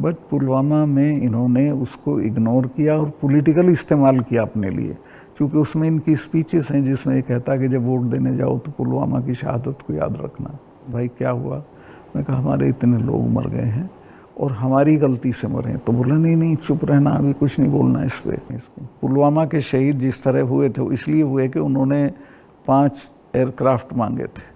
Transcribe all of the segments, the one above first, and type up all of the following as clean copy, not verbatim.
But Pulwama में इन्होंने उसको इग्नोर किया और पॉलिटिकल इस्तेमाल किया अपने लिए, क्योंकि उसमें इनकी स्पीचेस हैं जिसमें ये कहता है कि जब वोट देने जाओ तो पुलवामा की शहादत को याद रखना। भाई क्या हुआ? मैं कहा हमारे इतने लोग मर गए हैं और हमारी गलती से मरे हैं। तो बोला नहीं नहीं चुप रहना, अभी कुछ नहीं बोलना इस पे। पुलवामा के शहीद जिस तरह हुए थे वो इसलिए हुए कि उन्होंने 5 एयरक्राफ्ट मांगे थे।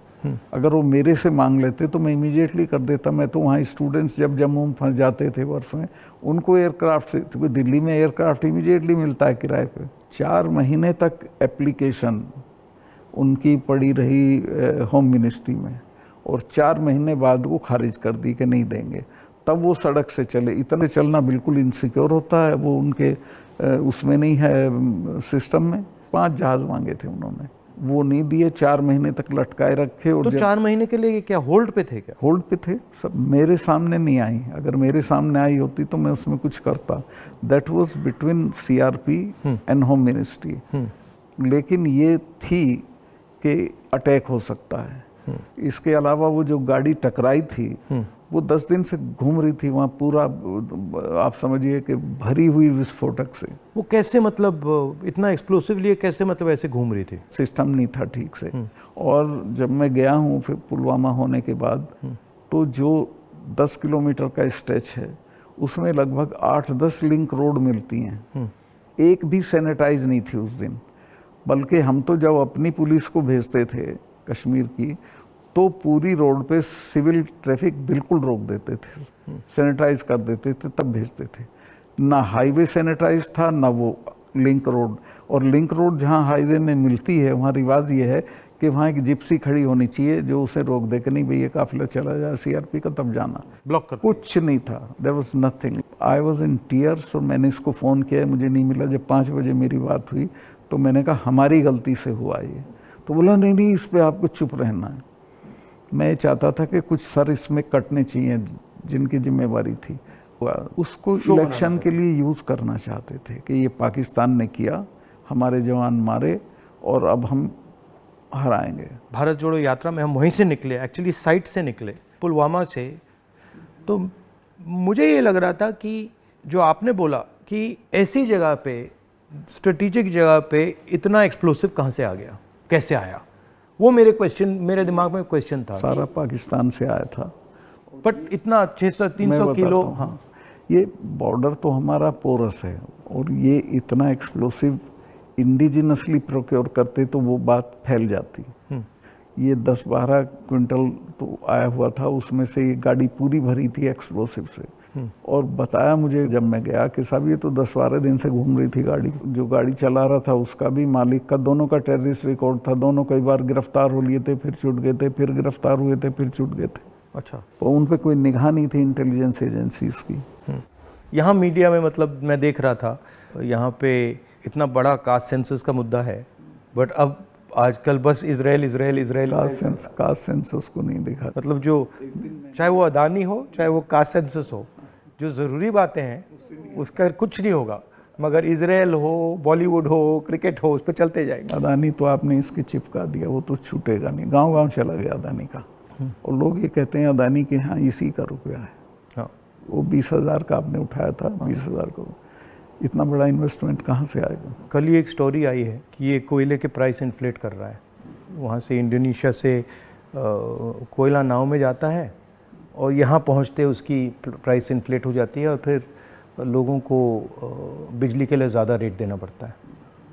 अगर वो मेरे से मांग लेते तो मैं इमीडिएटली कर देता। मैं तो वहाँ स्टूडेंट्स जब जम्मू में फंस जाते थे बर्फ में, उनको एयरक्राफ्ट से, क्योंकि दिल्ली में एयरक्राफ्ट इमीडिएटली मिलता है किराए पे। 4 महीने तक एप्लीकेशन उनकी पड़ी रही होम मिनिस्ट्री में और 4 महीने बाद वो खारिज कर दी कि नहीं देंगे। तब वो सड़क से चले। इतना चलना बिल्कुल इनसिक्योर होता है, वो उनके उसमें नहीं है सिस्टम में। 5 जहाज़ मांगे थे उन्होंने, वो नहीं दिए। 4 महीने तक लटकाए रखे। और तो 4 महीने के लिए क्या होल्ड पे थे? क्या होल्ड पे थे? सब मेरे सामने नहीं आई। अगर मेरे सामने आई होती तो मैं उसमें कुछ करता। That was between CRP and home ministry. लेकिन ये थी कि अटैक हो सकता है। इसके अलावा वो जो गाड़ी टकराई थी वो 10 दिन से घूम रही थी वहाँ, पूरा आप समझिए कि भरी हुई विस्फोटक से। वो कैसे, मतलब इतना एक्सप्लोसिवली कैसे, मतलब ऐसे घूम रही थी? सिस्टम नहीं था ठीक से। और जब मैं गया हूँ फिर पुलवामा होने के बाद, तो जो 10 किलोमीटर का स्ट्रेच है उसमें लगभग 8-10 लिंक रोड मिलती हैं। एक भी सैनिटाइज नहीं थी उस दिन। बल्कि हम तो जब अपनी पुलिस को भेजते थे कश्मीर की, तो पूरी रोड पे सिविल ट्रैफिक बिल्कुल रोक देते थे, सैनिटाइज कर देते थे, तब भेजते थे। ना हाईवे सैनिटाइज था ना वो लिंक रोड। और लिंक रोड जहाँ हाईवे में मिलती है वहाँ रिवाज ये है कि वहाँ एक जिप्सी खड़ी होनी चाहिए जो उसे रोक दे कि नहीं भई ये काफिला चला जाए सीआरपी का, तब जाना। ब्लॉक कर कुछ नहीं था, there was nothing. I was in tears. और मैंने इसको फ़ोन किया, मुझे नहीं मिला। जब 5 बजे मेरी बात हुई तो मैंने कहा हमारी गलती से हुआ ये। तो बोला नहीं नहीं इस पर आपको चुप रहना है। मैं चाहता था कि कुछ सर इसमें कटने चाहिए जिनकी जिम्मेवारी थी। उसको इलेक्शन के लिए यूज़ करना चाहते थे कि ये पाकिस्तान ने किया, हमारे जवान मारे और अब हम हराएंगे। भारत जोड़ो यात्रा में हम वहीं से निकले, एक्चुअली साइट से निकले, पुलवामा से। तो मुझे ये लग रहा था कि जो आपने बोला कि ऐसी जगह पे, स्ट्रेटेजिक जगह पे इतना एक्सप्लोसिव कहाँ से आ गया, कैसे आया, वो मेरे दिमाग में क्वेश्चन था। सारा पाकिस्तान से आया था। बट इतना 600-300 किलो। हाँ, ये बॉर्डर तो हमारा पोरस है और ये इतना एक्सप्लोसिव इंडिजिनसली प्रोक्योर करते तो वो बात फैल जाती। ये 10-12 क्विंटल तो आया हुआ था, उसमें से ये गाड़ी पूरी भरी थी एक्सप्लोसिव से। और बताया मुझे जब मैं गया कि साहब ये तो 10-12 दिन से घूम रही थी गाड़ी। जो गाड़ी चला रहा था उसका भी, मालिक का, दोनों का टेररिस्ट रिकॉर्ड था। दोनों कई बार गिरफ्तार हो लिए थे, फिर छूट गए थे, फिर गिरफ्तार हुए थे, फिर छूट गए थे। अच्छा। तो उन पर कोई निगाह नहीं थी इंटेलिजेंस एजेंसीज की। यहाँ मीडिया में, मतलब मैं देख रहा था, यहाँ पे इतना बड़ा कास्ट सेंसस का मुद्दा है, बट अब आजकल बस इजराइल कास्ट सेंसस को नहीं दिखा। मतलब जो चाहे वो अदानी हो चाहे वो कास्ट सेंसस हो, जो ज़रूरी बातें हैं उसका कुछ नहीं होगा, मगर इजराइल हो, बॉलीवुड हो, क्रिकेट हो, उस पर चलते जाएंगे। अदानी तो आपने इसके चिपका दिया, वो तो छूटेगा नहीं। गांव-गांव चला गया अदानी का। और लोग ये कहते हैं अदानी के यहाँ इसी का रुपया है। हाँ, वो 20,000 का आपने उठाया था, 20,000 को इतना बड़ा इन्वेस्टमेंट कहाँ से आएगा? कल ही एक स्टोरी आई है कि ये कोयले के प्राइस इन्फ्लेट कर रहा है। वहाँ से इंडोनेशिया से कोयला नाव में जाता है और यहाँ पहुँचते उसकी प्राइस इन्फ्लेट हो जाती है और फिर लोगों को बिजली के लिए ज़्यादा रेट देना पड़ता है,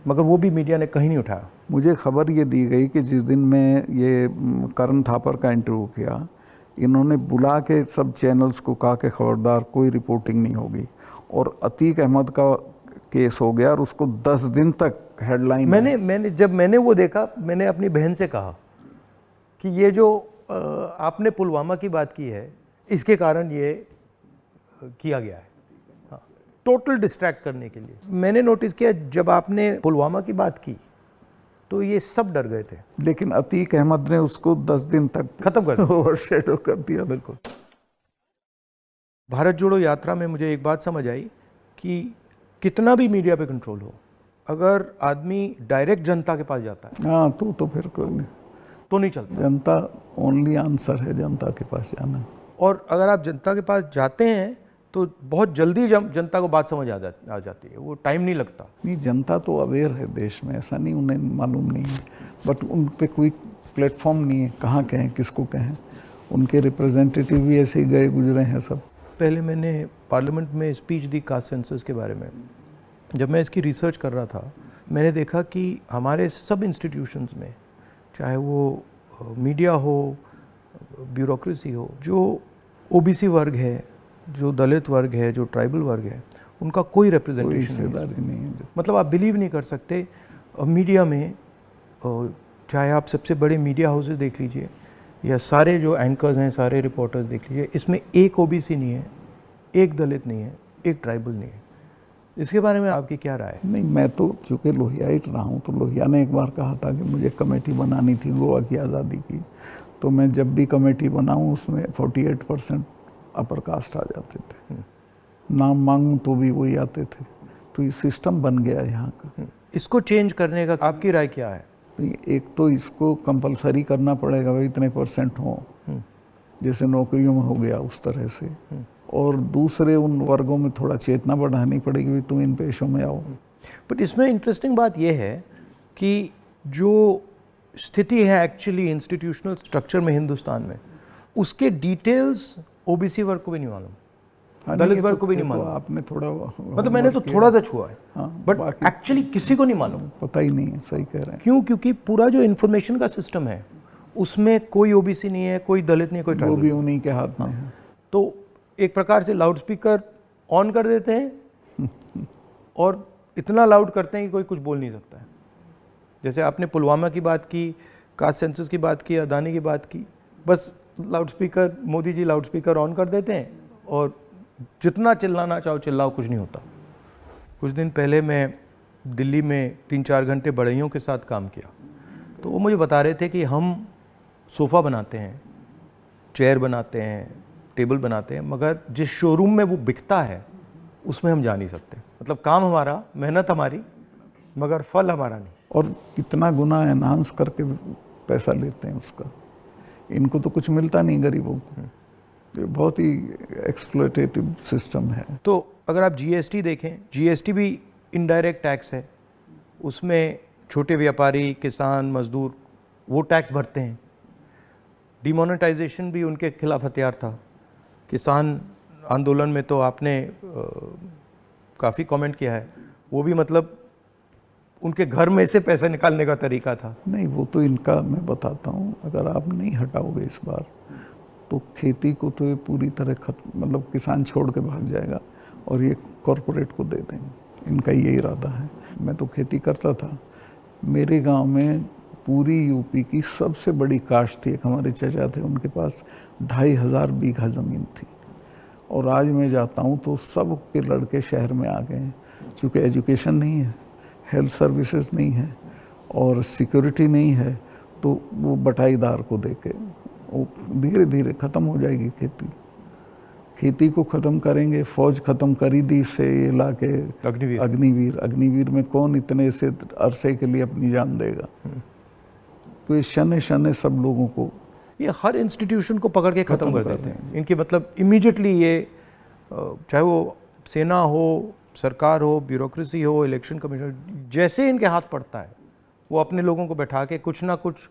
मगर वो भी मीडिया ने कहीं नहीं उठाया। मुझे खबर ये दी गई कि जिस दिन मैं ये करण थापर का इंटरव्यू किया, इन्होंने बुला के सब चैनल्स को कहा कि खबरदार कोई रिपोर्टिंग नहीं होगी। और अतीक अहमद का केस हो गया और उसको 10 दिन तक हेडलाइन। जब मैंने वो देखा, मैंने अपनी बहन से कहा कि ये जो आपने पुलवामा की बात की है, इसके कारण ये किया गया है, हाँ, टोटल डिस्ट्रैक्ट करने के लिए। मैंने नोटिस किया जब आपने पुलवामा की बात की तो ये सब डर गए थे, लेकिन अतीक अहमद ने उसको 10 दिन तक खत्म कर दिया, ओवरशैडो कर दिया। बिल्कुल। भारत जोड़ो यात्रा में मुझे एक बात समझ आई कि कितना भी मीडिया पे कंट्रोल हो, अगर आदमी डायरेक्ट जनता के पास जाता है, हाँ, तो फिर कोई नहीं, तो नहीं चलता। जनता ओनली आंसर है, जनता के पास जाना। और अगर आप जनता के पास जाते हैं तो बहुत जल्दी जनता को बात समझ आ जाती है, वो टाइम नहीं लगता। नहीं, जनता तो अवेयर है देश में, ऐसा नहीं उन्हें मालूम नहीं है, बट उन पे कोई प्लेटफॉर्म नहीं है, कहाँ कहें किसको कहें। उनके रिप्रेजेंटेटिव भी ऐसे ही गए गुजरे हैं सब। पहले मैंने पार्लियामेंट में स्पीच दी कास्ट सेंसस के बारे में। जब मैं इसकी रिसर्च कर रहा था, मैंने देखा कि हमारे सब इंस्टीट्यूशंस में, चाहे वो मीडिया हो, ब्यूरोक्रेसी हो, जो ओबीसी वर्ग है, जो दलित वर्ग है, जो ट्राइबल वर्ग है, उनका कोई रिप्रेजेंटेशन नहीं है। मतलब आप बिलीव नहीं कर सकते, मीडिया में चाहे आप सबसे बड़े मीडिया हाउसेस देख लीजिए या सारे जो एंकर्स हैं, सारे रिपोर्टर्स देख लीजिए, इसमें एक ओबीसी नहीं है, एक दलित नहीं है, एक ट्राइबल नहीं है। इसके बारे में आपकी क्या राय है? नहीं, मैं तो चूँकि लोहियाइट रहा हूँ, तो लोहिया ने एक बार कहा था कि मुझे कमेटी बनानी थी गोवा की आज़ादी की, तो मैं जब भी कमेटी बनाऊँ उसमें 48% अपर कास्ट आ जाते थे, नाम मांगूँ तो भी वही आते थे। तो ये सिस्टम बन गया यहाँ का। इसको चेंज करने का आपकी राय क्या है? एक तो इसको कंपलसरी करना पड़ेगा, भाई इतने % हो, जैसे नौकरियों में हो गया उस तरह से। और दूसरे उन वर्गों में थोड़ा चेतना बढ़ानी पड़ेगी, भाई तुम इन पेशों में आओ। बट इसमें इंटरेस्टिंग बात यह है कि जो स्थिति है एक्चुअली इंस्टीट्यूशनल स्ट्रक्चर में हिंदुस्तान में, उसके डिटेल्स ओबीसी वर्ग को भी नहीं मालूम, दलित वर्ग को भी नहीं मालूम। आपने थोड़ा मतलब मैंने तो थोड़ा सा छुआ है, बट एक्चुअली किसी को नहीं मालूम। पता ही नहीं है, सही कह रहे हैं। क्यों? क्योंकि पूरा जो इन्फॉर्मेशन का सिस्टम है उसमें कोई ओबीसी नहीं है, कोई दलित नहीं है, कोई वो ट्राइबल। भी उन्हीं के हाथ में है। तो एक प्रकार से लाउड स्पीकर ऑन कर देते हैं और इतना लाउड करते हैं कि कोई कुछ बोल नहीं सकता है। जैसे आपने पुलवामा की बात की, कास्ट सेंसस की बात की, अदानी की बात की, बस loudspeaker, Modi ji loudspeaker on कर देते हैं और जितना चिल्लाना चाहो चिल्लाओ, कुछ नहीं होता। कुछ दिन पहले मैं दिल्ली में 3-4 घंटे बढ़इयों के साथ काम किया, तो वो मुझे बता रहे थे कि हम सोफ़ा बनाते हैं, चेयर बनाते हैं, टेबल बनाते हैं, मगर जिस शोरूम में वो बिकता है उसमें हम जा नहीं सकते। मतलब काम हमारा, मेहनत हमारी, मगर फल हमारा नहीं। और कितना गुना एनहांस करके पैसा लेते हैं उसका। इनको तो कुछ मिलता नहीं गरीबों को। ये बहुत ही एक्सप्लॉयटेटिव सिस्टम है। तो अगर आप जीएसटी देखें, जीएसटी भी इनडायरेक्ट टैक्स है, उसमें छोटे व्यापारी, किसान, मजदूर वो टैक्स भरते हैं। डिमोनेटाइजेशन भी उनके खिलाफ हथियार था। किसान आंदोलन में तो आपने काफ़ी कमेंट किया है, वो भी मतलब उनके घर में से पैसे निकालने का तरीका था। नहीं, वो तो इनका मैं बताता हूँ, अगर आप नहीं हटाओगे इस बार तो खेती को तो ये पूरी तरह खत्म, मतलब किसान छोड़ के भाग जाएगा और ये कॉरपोरेट को दे देंगे। इनका ये इरादा है। मैं तो खेती करता था। मेरे गांव में पूरी यूपी की सबसे बड़ी काश्त थी, एक हमारे चाचा थे, उनके पास 2500 बीघा ज़मीन थी। और आज मैं जाता हूँ तो सब के लड़के शहर में आ गए हैं, क्योंकि एजुकेशन नहीं है, हेल्थ सर्विसेज नहीं है और सिक्योरिटी नहीं है, तो वो बटाईदार को देके वो धीरे धीरे ख़त्म हो जाएगी खेती। खेती को ख़त्म करेंगे, फौज ख़त्म करी दी से ये ला के अग्निवीर में कौन इतने से अरसे के लिए अपनी जान देगा। तो ये शने शने सब लोगों को, ये हर इंस्टीट्यूशन को पकड़ के ख़त्म कर देते हैं। इनके मतलब इमीडिएटली ये, चाहे वो सेना हो, सरकार हो, ब्यूरोक्रेसी हो, इलेक्शन कमीशन, जैसे इनके हाथ पड़ता है वो अपने लोगों को बैठा के कुछ ना कुछ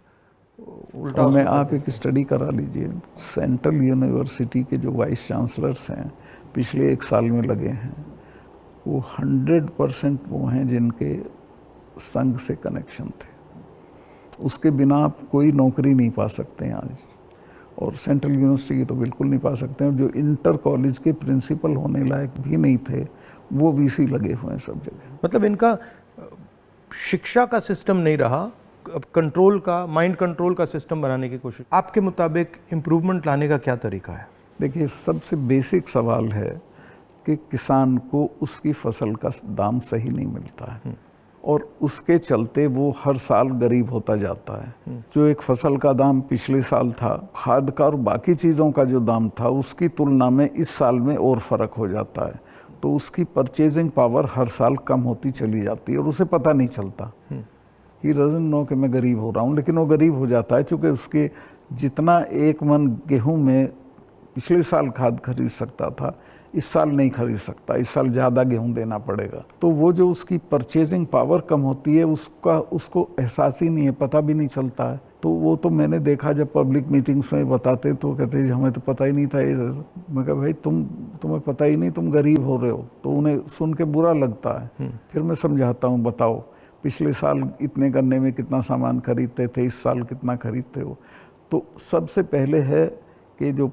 उल्टा। मैं आप एक स्टडी करा लीजिए, सेंट्रल यूनिवर्सिटी के जो वाइस चांसलर्स हैं पिछले 1 साल में लगे हैं, वो 100% वो हैं जिनके संघ से कनेक्शन थे। उसके बिना आप कोई नौकरी नहीं पा सकते हैं आज, और सेंट्रल यूनिवर्सिटी की तो बिल्कुल नहीं पा सकते हैं। जो इंटर कॉलेज के प्रिंसिपल होने लायक भी नहीं थे, वो वीसी लगे हुए हैं सब जगह। मतलब इनका शिक्षा का सिस्टम नहीं रहा, अब कंट्रोल का, माइंड कंट्रोल का सिस्टम बनाने की कोशिश। आपके मुताबिक इम्प्रूवमेंट लाने का क्या तरीका है? देखिए, सबसे बेसिक सवाल है कि किसान को उसकी फसल का दाम सही नहीं मिलता है और उसके चलते वो हर साल गरीब होता जाता है। जो एक फसल का दाम पिछले साल था, खाद का और बाकी चीज़ों का जो दाम था, उसकी तुलना में इस साल में और फ़र्क हो जाता है। तो उसकी परचेजिंग पावर हर साल कम होती चली जाती है और उसे पता नहीं चलता। ही डजंट नो कि मैं गरीब हो रहा हूँ, लेकिन वो गरीब हो जाता है क्योंकि उसके जितना 1 मन गेहूं में पिछले साल खाद खरीद सकता था, इस साल नहीं खरीद सकता, इस साल ज़्यादा गेहूं देना पड़ेगा। तो वो जो उसकी परचेजिंग पावर कम होती है उसको एहसास ही नहीं है, पता भी नहीं चलता है। तो वो तो मैंने देखा जब पब्लिक मीटिंग्स में बताते तो कहते हैं हमें तो पता ही नहीं था ये। मैं कहा भाई तुम्हें पता ही नहीं, तुम गरीब हो रहे हो। तो उन्हें सुन के बुरा लगता है। फिर मैं समझाता हूँ, बताओ पिछले साल इतने गन्ने में कितना सामान खरीदते थे, इस साल कितना खरीदते हो। तो सबसे पहले है कि जो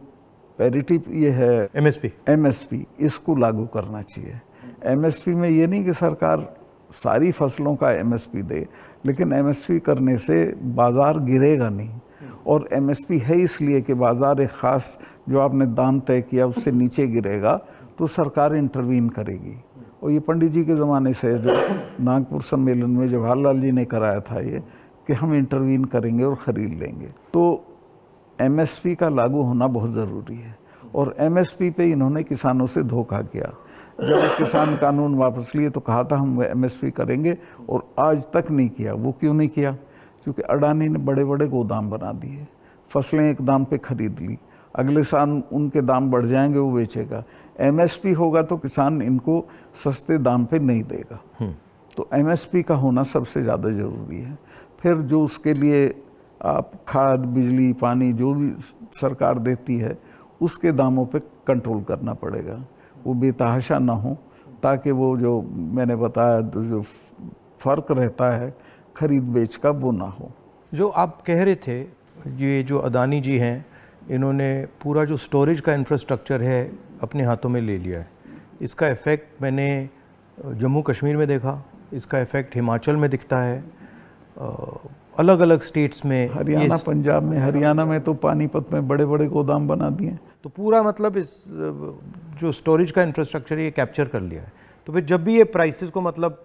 पैरिटी ये है एमएसपी इसको लागू करना चाहिए। एमएसपी में ये नहीं कि सरकार सारी फसलों का एमएसपी दे, लेकिन एमएसपी करने से बाज़ार गिरेगा नहीं। और एमएसपी है इसलिए कि बाज़ार एक ख़ास जो आपने दाम तय किया उससे नीचे गिरेगा तो सरकार इंटरवीन करेगी। और ये पंडित जी के ज़माने से जो नागपुर सम्मेलन में जवाहरलाल जी ने कराया था ये कि हम इंटरवीन करेंगे और ख़रीद लेंगे। तो एमएसपी का लागू होना बहुत ज़रूरी है। और एमएसपी पे इन्होंने किसानों से धोखा किया। जब किसान कानून वापस लिए तो कहा था हम एमएसपी करेंगे, और आज तक नहीं किया। वो क्यों नहीं किया? क्योंकि अडानी ने बड़े बड़े गोदाम बना दिए, फसलें एक दाम पे खरीद ली, अगले साल उनके दाम बढ़ जाएंगे, वो बेचेगा। एमएसपी होगा तो किसान इनको सस्ते दाम पे नहीं देगा। तो एमएसपी का होना सबसे ज़्यादा ज़रूरी है। फिर जो उसके लिए आप खाद, बिजली, पानी जो भी सरकार देती है उसके दामों पे कंट्रोल करना पड़ेगा, वो बेतहाशा ना हो, ताकि वो जो मैंने बताया जो फ़र्क रहता है खरीद बेच का वो ना हो। जो आप कह रहे थे, ये जो अदानी जी हैं इन्होंने पूरा जो स्टोरेज का इंफ्रास्ट्रक्चर है अपने हाथों में ले लिया है। इसका इफ़ेक्ट मैंने जम्मू कश्मीर में देखा, इसका इफ़ेक्ट हिमाचल में दिखता है, अलग अलग स्टेट्स में, हरियाणा, पंजाब में। हरियाणा में तो पानीपत में बड़े बड़े गोदाम बना दिए। तो पूरा मतलब इस जो स्टोरेज का इंफ्रास्ट्रक्चर ये कैप्चर कर लिया है। तो फिर जब भी ये प्राइसेस को मतलब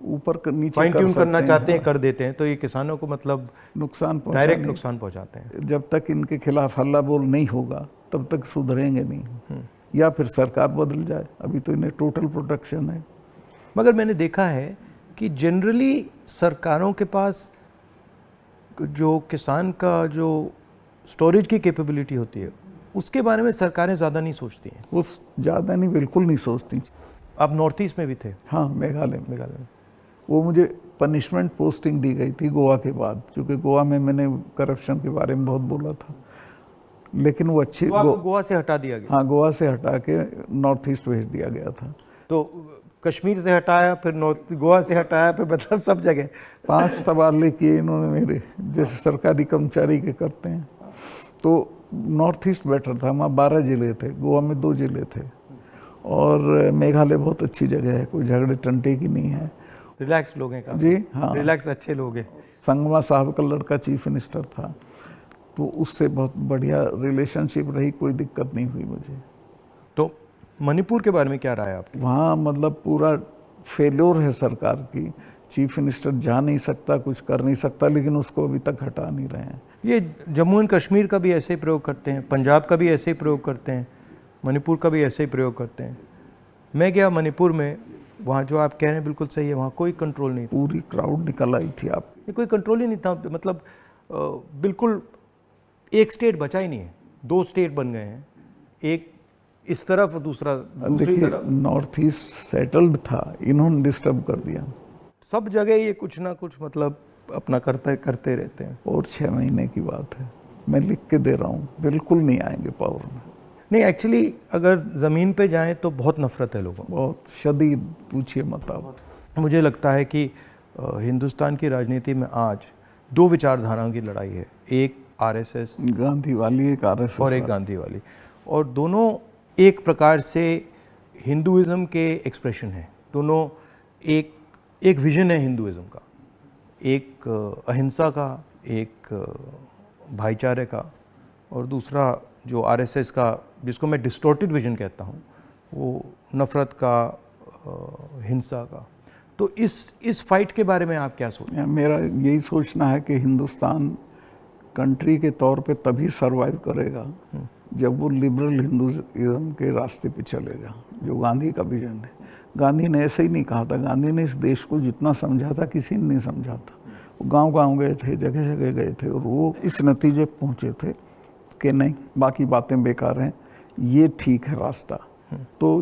ऊपर नीचे फाइन ट्यून करना चाहते हैं, कर देते हैं, तो ये किसानों को मतलब नुकसान, डायरेक्ट नुकसान पहुंचाते हैं। जब तक इनके खिलाफ हल्ला बोल नहीं होगा तब तक सुधरेंगे नहीं, या फिर सरकार बदल जाए। अभी तो इन्हें टोटल प्रोटेक्शन है। मगर मैंने देखा है कि जनरली सरकारों के पास जो किसान का जो स्टोरेज की कैपेबिलिटी होती है उसके बारे में सरकारें ज़्यादा नहीं सोचती हैं। वो ज़्यादा नहीं, बिल्कुल नहीं सोचती। आप नॉर्थ ईस्ट में भी थे? हाँ, मेघालय में। वो मुझे पनिशमेंट पोस्टिंग दी गई थी गोवा के बाद, क्योंकि गोवा में मैंने करप्शन के बारे में बहुत बोला था। लेकिन वो अच्छी गोवा से हटा दिया गया? हाँ, गोवा से हटा के नॉर्थ ईस्ट भेज दिया गया था। तो कश्मीर से हटाया, फिर गोवा से हटाया, फिर मतलब सब जगह 5 तबादले किए इन्होंने मेरे, जैसे सरकारी कर्मचारी के करते हैं। तो नॉर्थ ईस्ट बेटर था, वहाँ 12 ज़िले थे, गोवा में 2 ज़िले थे। और मेघालय बहुत अच्छी जगह है, कोई झगड़े टंटे की नहीं है। रिलैक्स लोग हैं जी हाँ, रिलैक्स अच्छे लोग हैं। संगमा साहब का लड़का चीफ मिनिस्टर था, तो उससे बहुत बढ़िया रिलेशनशिप रही, कोई दिक्कत नहीं हुई मुझे। तो मणिपुर के बारे में क्या राय है आपकी? वहाँ मतलब पूरा फेल्योर है सरकार की। चीफ मिनिस्टर जा नहीं सकता, कुछ कर नहीं सकता, लेकिन उसको अभी तक हटा नहीं रहे हैं। ये जम्मू एंड कश्मीर का भी ऐसे ही प्रयोग करते हैं, पंजाब का भी ऐसे ही प्रयोग करते हैं, मणिपुर का भी ऐसे ही प्रयोग करते हैं। मैं गया मणिपुर में, वहाँ जो आप कह रहे हैं बिल्कुल सही है, वहाँ कोई कंट्रोल नहीं था। पूरी क्राउड निकल आई थी। आप कोई कंट्रोल ही नहीं था, मतलब बिल्कुल एक स्टेट बचा ही नहीं है, 2 स्टेट बन गए हैं, एक इस तरफ और दूसरा दूसरी तरफ। नॉर्थ ईस्ट सेटल्ड था, इन्होंने डिस्टर्ब कर दिया। सब जगह ये कुछ ना कुछ मतलब अपना करते रहते हैं। और 6 महीने की बात है, मैं लिख के दे रहा हूँ, बिल्कुल नहीं आएंगे पावर में। नहीं, एक्चुअली अगर ज़मीन पे जाएं तो बहुत नफरत है लोगों, बहुत शदीद, पूछिए मत आप। मुझे लगता है कि हिंदुस्तान की राजनीति में आज 2 विचारधाराओं की लड़ाई है, एक आरएसएस गांधी वाली, एक आरएसएस और एक गांधी वाली, और दोनों एक प्रकार से हिंदुइज्म के एक्सप्रेशन है। दोनों एक विजन है हिंदुइज्म का, एक अहिंसा का, एक भाईचारे का, और दूसरा जो आरएसएस का, जिसको मैं डिस्टॉर्टेड विजन कहता हूँ, वो नफ़रत का, हिंसा का। तो इस फाइट के बारे में आप क्या सोचते हैं? मेरा यही सोचना है कि हिंदुस्तान कंट्री के तौर पे तभी सरवाइव करेगा जब वो लिबरल हिंदुइज्म के रास्ते पे चलेगा, जो गांधी का विजन है। गांधी ने ऐसे ही नहीं कहा था, गांधी ने इस देश को जितना समझा था किसी ने नहीं समझा था। वो गांव-गांव गए थे, जगह जगह गए थे, और वो इस नतीजे पहुंचे थे कि नहीं, बाकी बातें बेकार हैं, ये ठीक है रास्ता। तो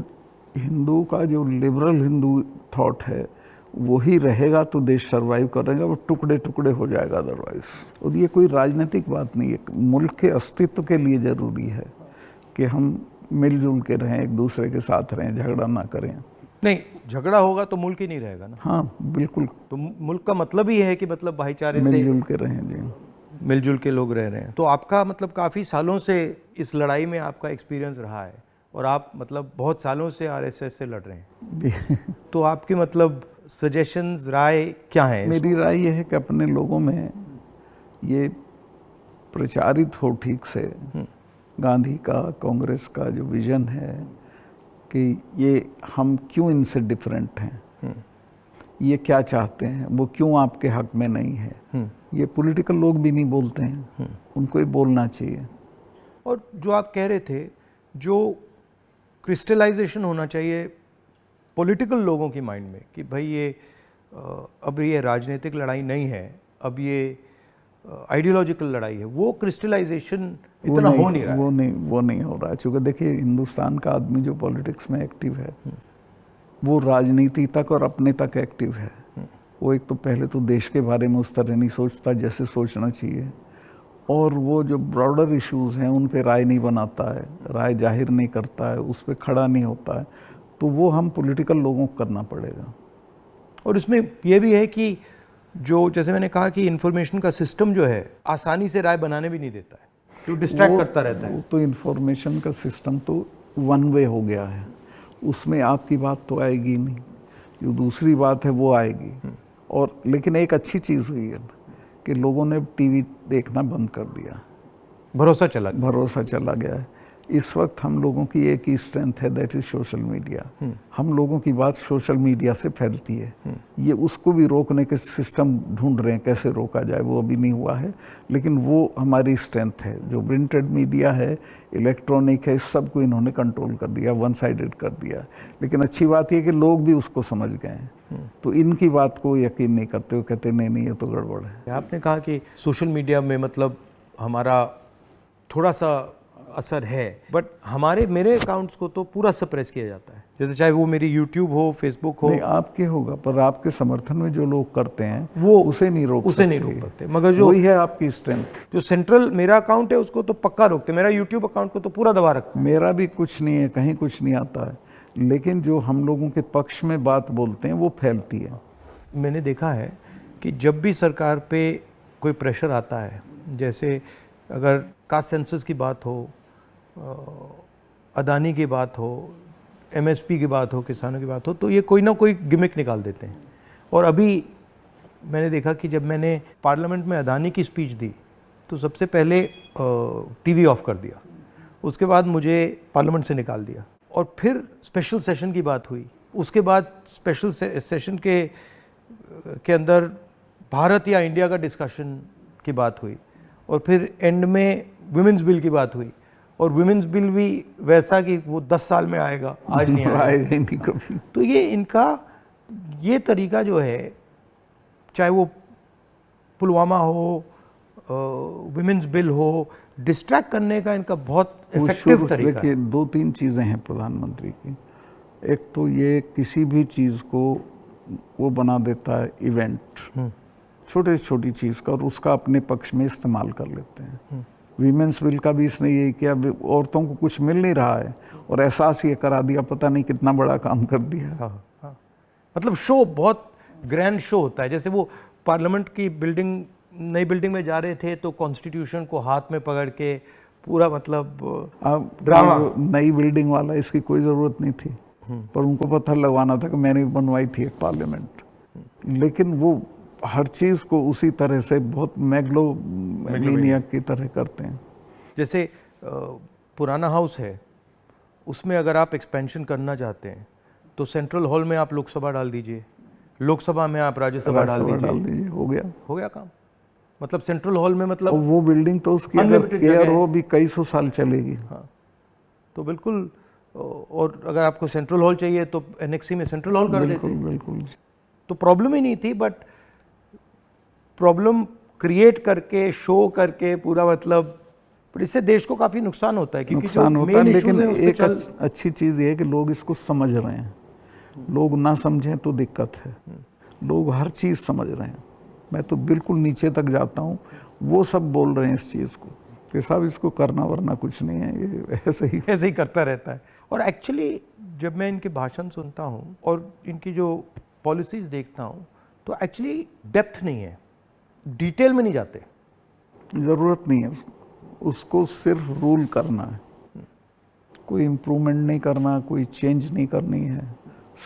हिंदू का जो लिबरल हिंदू थॉट है वही रहेगा तो देश सरवाइव करेगा, वो टुकड़े टुकड़े हो जाएगा अदरवाइज। और ये कोई राजनीतिक बात नहीं है, मुल्क के अस्तित्व के लिए ज़रूरी है कि हम मिलजुल के रहें, एक दूसरे के साथ रहें, झगड़ा ना करें। नहीं, झगड़ा होगा तो मुल्क ही नहीं रहेगा ना। हाँ बिल्कुल, तो मुल्क का मतलब ही है कि मतलब भाईचारे से मिलजुल के रहें जी। मिलजुल के लोग रह रहे हैं। तो आपका मतलब काफ़ी सालों से इस लड़ाई में आपका एक्सपीरियंस रहा है और आप मतलब बहुत सालों से आरएसएस से लड़ रहे हैं। तो आपकी मतलब सजेशंस, राय क्या है? मेरी राय यह है कि अपने लोगों में ये प्रचारित हो ठीक से गांधी का, कांग्रेस का जो विजन है कि ये हम क्यों इनसे डिफरेंट हैं, ये क्या चाहते हैं, वो क्यों आपके हक में नहीं है, ये पॉलिटिकल लोग भी नहीं बोलते हैं, उनको ये बोलना चाहिए। और जो आप कह रहे थे, जो क्रिस्टलाइजेशन होना चाहिए पॉलिटिकल लोगों की माइंड में कि भाई ये अब ये राजनीतिक लड़ाई नहीं है, अब ये आइडियोलॉजिकल लड़ाई है, वो क्रिस्टलाइजेशन इतना हो नहीं रहा है। वो नहीं हो रहा है। चूँकि देखिए हिंदुस्तान का आदमी जो पॉलिटिक्स में एक्टिव है वो राजनीति तक और अपने तक एक्टिव है। वो एक तो पहले तो देश के बारे में उस तरह नहीं सोचता जैसे सोचना चाहिए, और वो जो ब्रॉडर इश्यूज़ हैं उन पे राय नहीं बनाता है, राय जाहिर नहीं करता है, उस पर खड़ा नहीं होता है। तो वो हम पॉलिटिकल लोगों को करना पड़ेगा। और इसमें यह भी है कि जो जैसे मैंने कहा कि इंफॉर्मेशन का सिस्टम जो है आसानी से राय बनाने भी नहीं देता है, जो डिस्ट्रैक्ट करता रहता है। तो इंफॉर्मेशन का सिस्टम तो वन वे हो गया है, उसमें आपकी बात तो आएगी नहीं, जो दूसरी बात है वो आएगी। और लेकिन एक अच्छी चीज़ हुई है कि लोगों ने टीवी देखना बंद कर दिया, भरोसा चला गया है। इस वक्त हम लोगों की एक ही स्ट्रेंथ है, दैट इज सोशल मीडिया। हम लोगों की बात सोशल मीडिया से फैलती है। ये उसको भी रोकने के सिस्टम ढूंढ रहे हैं, कैसे रोका जाए, वो अभी नहीं हुआ है, लेकिन वो हमारी स्ट्रेंथ है। जो प्रिंटेड मीडिया है, इलेक्ट्रॉनिक है, इस सब को इन्होंने कंट्रोल कर दिया, वन साइडेड कर दिया। लेकिन अच्छी बात यह कि लोग भी उसको समझ गए हैं, तो इनकी बात को यकीन नहीं करते, वो कहते नहीं ये तो गड़बड़ है। आपने कहा कि सोशल मीडिया में मतलब हमारा थोड़ा सा असर है, बट मेरे अकाउंट्स को तो पूरा सप्रेस किया जाता है, जैसे चाहे वो मेरी यूट्यूब हो, फेसबुक हो। नहीं, आपके होगा, पर आपके समर्थन में जो लोग करते हैं वो उसे नहीं रोक सकते। मगर जो वही है आपकी स्ट्रेंथ। जो सेंट्रल मेरा अकाउंट है उसको तो पक्का रोकते, मेरा यूट्यूब अकाउंट को तो पूरा दबा रखते। मेरा भी कुछ नहीं है, कहीं कुछ नहीं आता है, लेकिन जो हम लोगों के पक्ष में बात बोलते हैं वो फैलती है। मैंने देखा है कि जब भी सरकार पे कोई प्रेशर आता है, जैसे अगर कास्ट सेंसस की बात हो, अदानी की बात हो, एमएसपी की बात हो, किसानों की बात हो, तो ये कोई ना कोई गिमिक निकाल देते हैं। और अभी मैंने देखा कि जब मैंने पार्लियामेंट में अदानी की स्पीच दी तो सबसे पहले टीवी ऑफ कर दिया, उसके बाद मुझे पार्लियामेंट से निकाल दिया, और फिर स्पेशल सेशन की बात हुई, उसके बाद स्पेशल सेशन के अंदर भारत या इंडिया का डिस्कशन की बात हुई, और फिर एंड में विमेंस बिल की बात हुई, और विमेंस बिल भी वैसा कि वो 10 साल में आएगा, आज नहीं आएगा नहीं कभी। तो ये इनका ये तरीका जो है, चाहे वो पुलवामा हो, विमेंस बिल हो, डिस्ट्रैक्ट करने का इनका बहुत इफेक्टिव तरीका है। देखिए 2-3 चीज़ें हैं प्रधानमंत्री की। एक तो ये किसी भी चीज़ को वो बना देता है इवेंट, छोटे छोटी चीज़ का, और उसका अपने पक्ष में इस्तेमाल कर लेते हैं। वीमेंस बिल का भी इसने यही किया, औरतों को कुछ मिल नहीं रहा है और एहसास ये करा दिया, पता नहीं कितना बड़ा काम कर दिया। हाँ। मतलब शो, बहुत ग्रैंड शो होता है। जैसे वो पार्लियामेंट की बिल्डिंग, नई बिल्डिंग में जा रहे थे तो कॉन्स्टिट्यूशन को हाथ में पकड़ के पूरा मतलब ड्रामा। नई बिल्डिंग वाला इसकी कोई ज़रूरत नहीं थी, पर उनको पत्थर लगवाना था कि मैंने बनवाई थी एक पार्लियामेंट। लेकिन वो हर चीज़ को उसी तरह से बहुत मैग्लोमैनियक की तरह करते हैं। जैसे पुराना हाउस है, उसमें अगर आप एक्सपेंशन करना चाहते हैं तो सेंट्रल हॉल में आप लोकसभा डाल दीजिए, लोकसभा में आप राज्यसभा डाल दीजिए, हो गया काम। मतलब सेंट्रल हॉल में मतलब वो बिल्डिंग तो उसकी अगर केयर हो भी कई सौ साल चलेगी। हाँ, तो बिल्कुल। और अगर आपको सेंट्रल हॉल चाहिए तो एनेक्सी में सेंट्रल हॉल कर देते। बिल्कुल। तो प्रॉब्लम ही नहीं थी, बट प्रॉब्लम क्रिएट करके, शो करके पूरा मतलब पर इससे देश को काफ़ी नुकसान होता है, क्योंकि नुकसान जो होता है, main लेकिन issues हैं, उस पे एक अच्छी चीज़ ये है कि लोग इसको समझ रहे हैं। लोग ना समझें तो दिक्कत है, लोग हर चीज़ समझ रहे हैं। मैं तो बिल्कुल नीचे तक जाता हूँ, वो सब बोल रहे हैं इस चीज़ को कि साहब इसको करना वरना कुछ नहीं है, ये ऐसे ही करता रहता है। और एक्चुअली जब मैं इनके भाषण सुनता हूँ और इनकी जो पॉलिसीज़ देखता हूँ, तो एक्चुअली डेप्थ नहीं है, डिटेल में नहीं जाते। ज़रूरत नहीं है उसको सिर्फ रूल करना है, कोई इम्प्रूवमेंट नहीं करना, कोई चेंज नहीं करनी है,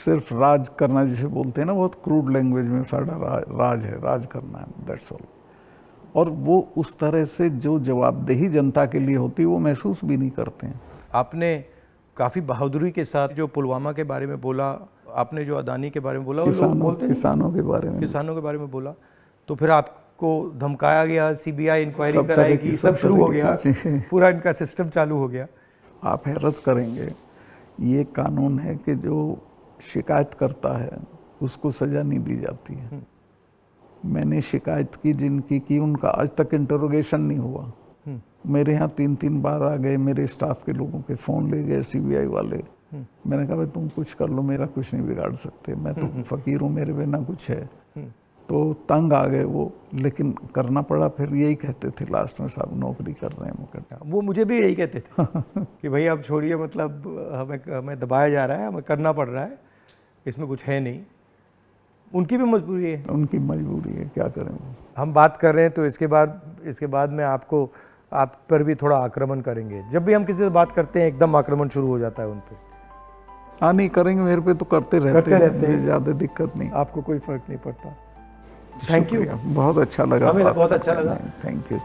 सिर्फ राज करना जिसे बोलते हैं ना, बहुत क्रूड लैंग्वेज में सारा राज है, राज करना है, दैट्स ऑल। और वो उस तरह से जो जवाबदेही जनता के लिए होती है वो महसूस भी नहीं करते हैं। आपने काफ़ी बहादुरी के साथ जो पुलवामा के बारे में बोला, आपने जो अदानी के बारे में बोला, किसानों के बारे में बोला, तो फिर आपको धमकाया गया, सीबीआई इंक्वायरी कराएगी, सब शुरू हो गया, पूरा इनका सिस्टम चालू हो गया। आप हैरत करेंगे, ये कानून है कि जो शिकायत करता है उसको सज़ा नहीं दी जाती है। मैंने शिकायत की जिनकी की, उनका आज तक इंटरोगेशन नहीं हुआ। मेरे यहाँ 3-3 बार आ गए, मेरे स्टाफ के लोगों के फ़ोन ले गए सीबीआई वाले। मैंने कहा भाई तुम कुछ कर लो, मेरा कुछ नहीं बिगाड़ सकते, मैं तो फ़कीर हूँ, मेरे बिना कुछ है। तो तंग आ गए वो, लेकिन करना पड़ा। फिर यही कहते थे लास्ट में, साहब नौकरी कर रहे हैं मुकदमा। वो मुझे भी यही कहते थे कि भाई अब छोड़िए, मतलब हमें दबाया जा रहा है, हमें करना पड़ रहा है, इसमें कुछ है नहीं। उनकी भी मजबूरी है, उनकी मजबूरी है, क्या करेंगे। हम बात कर रहे हैं तो इसके बाद में आप पर भी थोड़ा आक्रमण करेंगे। जब भी हम किसी से बात करते हैं एकदम आक्रमण शुरू हो जाता है उन पे। हाँ नहीं करेंगे, मेरे पे तो करते रहते हैं, ज़्यादा दिक्कत नहीं, आपको कोई फर्क नहीं पड़ता। थैंक यू, बहुत अच्छा लगा, हमें बहुत अच्छा लगा, थैंक यू।